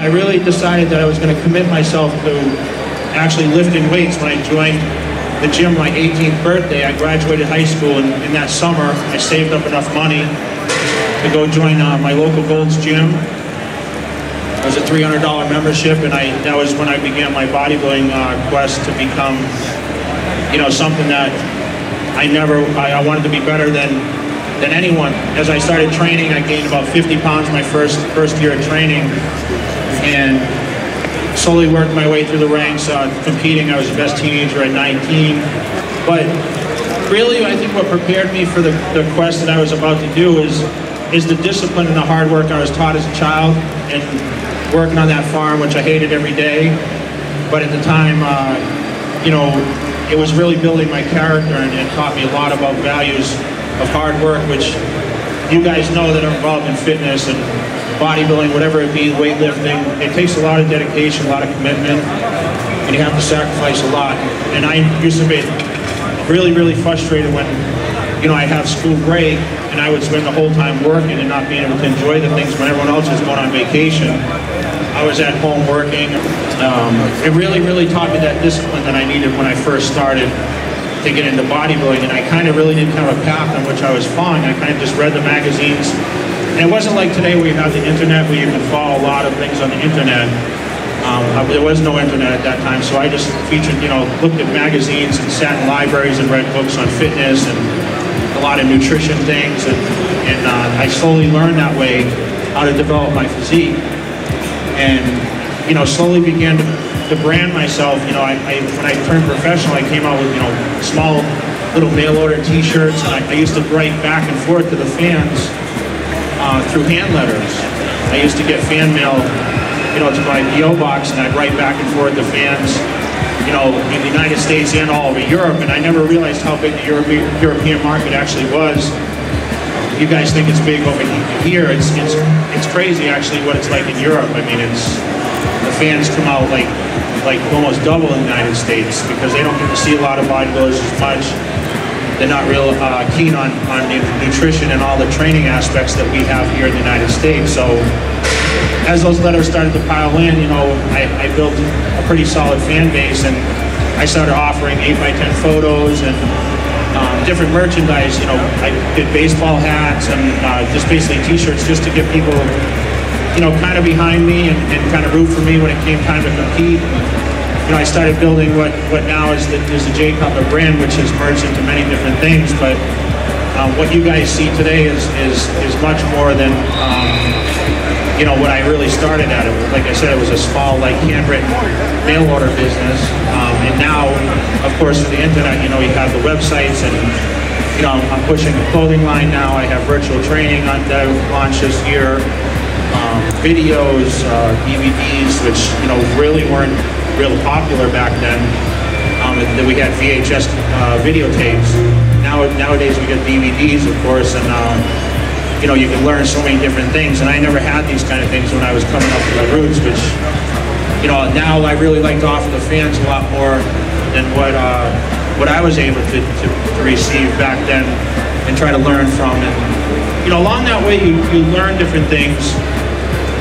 I really decided that I was going to commit myself to actually lifting weights when I joined the gym my 18th birthday. I graduated high school, and in that summer I saved up enough money to go join my local Gold's Gym. It was a $300 membership, and that was when I began my bodybuilding quest to become, something that I wanted to be better than anyone. As I started training, I gained about 50 pounds my first year of training, and slowly worked my way through the ranks, competing. I was the best teenager at 19. But really, I think what prepared me for the quest that I was about to do is the discipline and the hard work I was taught as a child, and working on that farm, which I hated every day. But at the time, it was really building my character, and it taught me a lot about values of hard work, which you guys know that are involved in fitness and bodybuilding, whatever it be, weightlifting. It takes a lot of dedication, a lot of commitment, and you have to sacrifice a lot. And I used to be really, really frustrated when, I'd have school break and I would spend the whole time working and not being able to enjoy the things when everyone else was going on vacation. I was at home working. It really, really taught me that discipline that I needed when I first started to get into bodybuilding, and I kind of really didn't have a path on which I was following. I kind of just read the magazines, and it wasn't like today where you have the internet where you can follow a lot of things on the internet. There was no internet at that time, so I just looked at magazines and sat in libraries and read books on fitness and a lot of nutrition things, and I slowly learned that way how to develop my physique, and slowly began to brand myself. When I turned professional, I came out with small little mail order T-shirts, and I used to write back and forth to the fans through hand letters. I used to get fan mail, to my PO box, and I'd write back and forth to fans, in the United States and all over Europe. And I never realized how big the European market actually was. You guys think it's big over here. It's crazy actually what it's like in Europe. I mean, the fans come out like almost double in the United States, because they don't get to see a lot of bodybuilders as much. They're not real keen on the nutrition and all the training aspects that we have here in the United States. So as those letters started to pile in, I built a pretty solid fan base, and I started offering 8x10 photos and different merchandise. I did baseball hats and just basically T-shirts, just to get people, kind of behind me and kind of root for me when it came time to compete. I started building what now is the Jay Cutler brand, which has merged into many different things. But what you guys see today is much more than what I really started at. Like I said, it was a small, handwritten mail order business, and now, of course, with the internet, you have the websites, and I'm pushing a clothing line now. I have virtual training that I launched this year, videos, DVDs, which really weren't real popular back then. Then we had VHS videotapes. Nowadays we get DVDs, of course, and you can learn so many different things. And I never had these kind of things when I was coming up with my roots, which now I really like to offer the fans a lot more than what I was able to receive back then and try to learn from. And along that way you learn different things,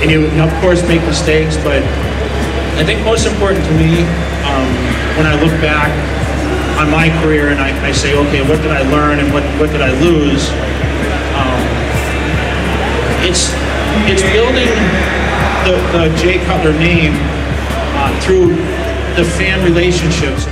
and you of course make mistakes, but I think most important to me, when I look back on my career and I say, okay, what did I learn and what did I lose? It's building the Jay Cutler name through the fan relationships.